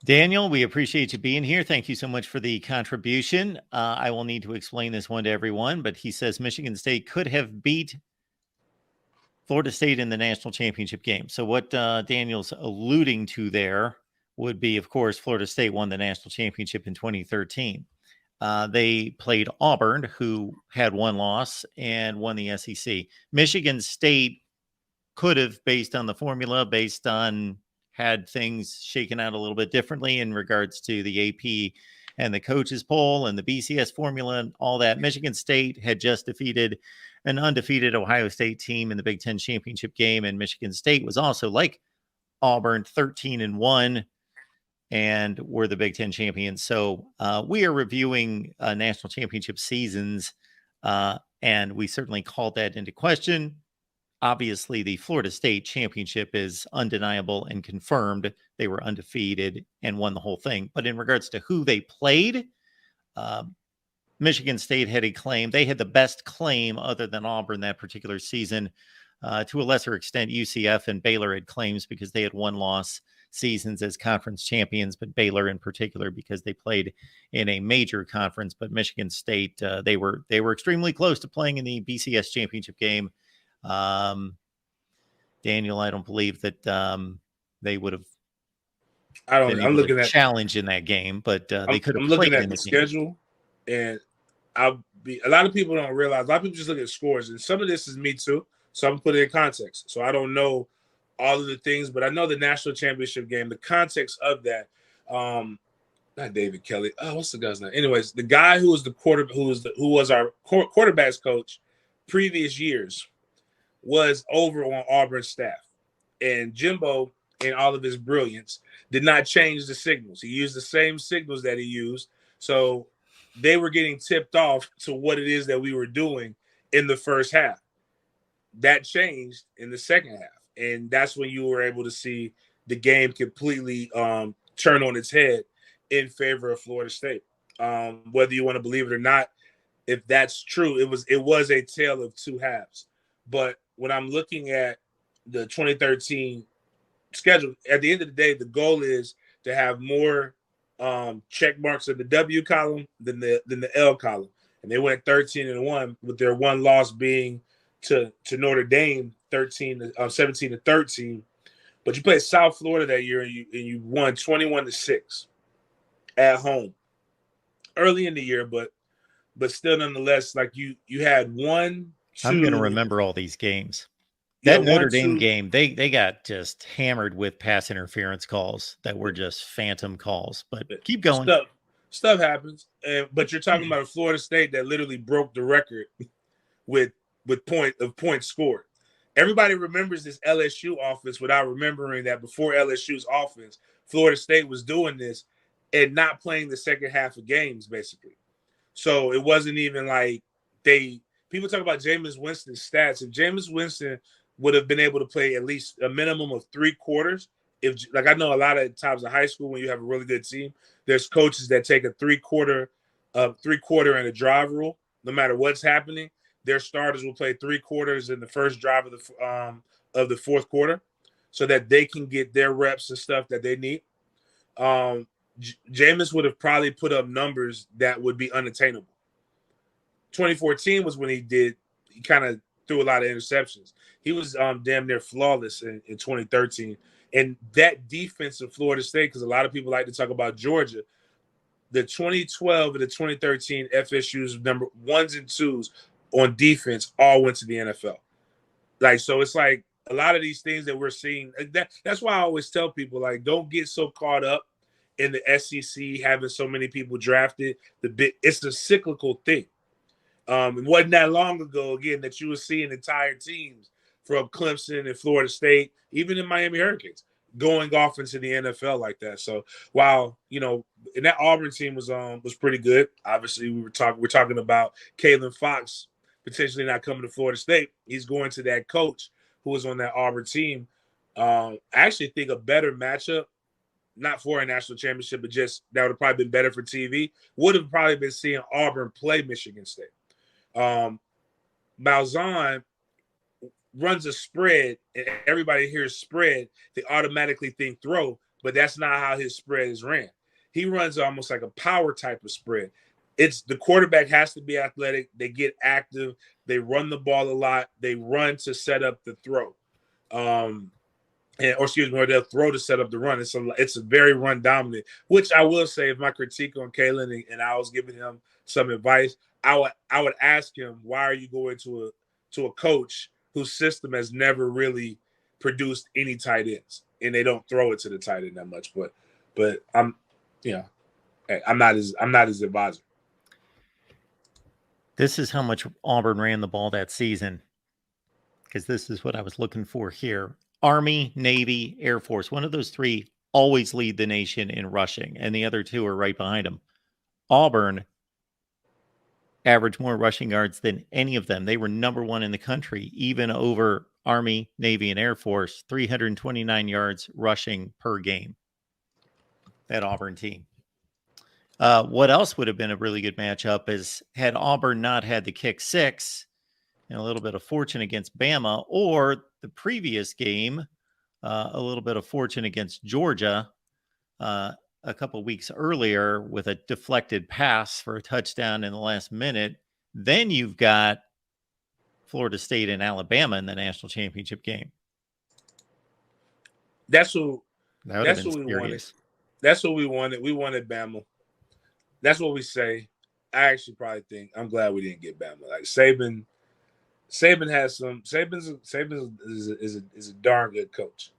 Daniel, we appreciate you being here. Thank you so much for the contribution. I will need to explain this one to everyone, but he says Michigan State could have beat Florida State in the national championship game. So what Daniel's alluding to there would be, of course, Florida State won the national championship in 2013. They played Auburn, who had one loss and won the SEC. Michigan State could have, based on the formula, had things shaken out a little bit differently in regards to the AP and the coaches poll and the BCS formula and all that. Michigan State had just defeated an undefeated Ohio State team in the Big Ten championship game, and Michigan State was also, like Auburn, 13-1 and were the Big Ten champions. So we are reviewing national championship seasons, and we certainly called that into question. Obviously, the Florida State championship is undeniable and confirmed. They were undefeated and won the whole thing. But in regards to who they played, Michigan State had a claim. They had the best claim other than Auburn that particular season. To a lesser extent, UCF and Baylor had claims because they had one-loss seasons as conference champions, but Baylor in particular because they played in a major conference. But Michigan State, they were extremely close to playing in the BCS championship game. Daniel, I don't believe that they would have. I'm looking at challenge in that game, but they could have. I'm looking at the schedule, and a lot of people don't realize. A lot of people just look at scores, and some of this is me too. So I'm putting it in context. So I don't know all of the things, but I know the national championship game, the context of that. Not David Kelly. Oh, what's the guy's name? Anyways, the guy who was who was our quarterbacks coach previous years was over on Auburn's staff. And Jimbo, in all of his brilliance, did not change the signals. He used the same signals that he used. So they were getting tipped off to what it is that we were doing in the first half. That changed in the second half. And that's when you were able to see the game completely turn on its head in favor of Florida State. Whether you want to believe it or not, if that's true, it was a tale of two halves. But when I'm looking at the 2013 schedule, at the end of the day, the goal is to have more check marks in the W column than the L column. And they went 13-1, with their one loss being to Notre Dame, 17-13. But you played South Florida that year, and you won 21-6 at home early in the year, but still, nonetheless, like you had one. I'm going to remember all these games. That Notre Dame game, they got just hammered with pass interference calls that were just phantom calls. But keep going. Stuff happens, but you're talking about a Florida State that literally broke the record with points scored. Everybody remembers this LSU offense without remembering that before LSU's offense, Florida State was doing this and not playing the second half of games, basically. So it wasn't even like people talk about Jameis Winston's stats. If Jameis Winston would have been able to play at least a minimum of 3 quarters, I know a lot of times in high school when you have a really good team, there's coaches that take a 3-quarter and a drive rule. No matter what's happening, their starters will play 3 quarters in the first drive of the fourth quarter, so that they can get their reps and stuff that they need. Jameis would have probably put up numbers that would be unattainable. 2014 was when he kind of threw a lot of interceptions. He was damn near flawless in 2013. And that defense of Florida State, because a lot of people like to talk about Georgia, the 2012 and the 2013 FSU's number 1s and 2s on defense all went to the NFL. So it's like a lot of these things that we're seeing. That's why I always tell people, don't get so caught up in the SEC having so many people drafted. It's a cyclical thing. It wasn't that long ago, again, that you were seeing entire teams from Clemson and Florida State, even in Miami Hurricanes, going off into the NFL like that. So while, and that Auburn team was pretty good. Obviously, we're talking about Kalen Fox potentially not coming to Florida State. He's going to that coach who was on that Auburn team. I actually think a better matchup, not for a national championship, but just that would have probably been better for TV, would have probably been seeing Auburn play Michigan State. Malzahn runs a spread, and everybody hears spread, they automatically think throw. but that's not how his spread is ran. He runs almost like a power type of spread. It's the quarterback has to be athletic. They get active. They run the ball a lot. They run to set up the throw. Or they'll throw to set up the run. It's a very run dominant, which I will say, if my critique on Kalen and I was giving him some advice, I would ask him, why are you going to a coach whose system has never really produced any tight ends, and they don't throw it to the tight end that much. But I'm not his advisor. This is how much Auburn ran the ball that season, because this is what I was looking for here. Army, Navy, Air Force. One of those three always lead the nation in rushing, and the other two are right behind them. Auburn averaged more rushing yards than any of them. They were number one in the country, even over Army, Navy, and Air Force, 329 yards rushing per game. That Auburn team. What else would have been a really good matchup is had Auburn not had the kick six and a little bit of fortune against Bama, or the previous game, a little bit of fortune against Georgia a couple weeks earlier with a deflected pass for a touchdown in the last minute. Then you've got Florida State and Alabama in the national championship game. That's what we wanted. That's what we wanted. We wanted Bama. That's what we say. I actually probably think I'm glad we didn't get Bama. Like Saban has some. Saban is a darn good coach.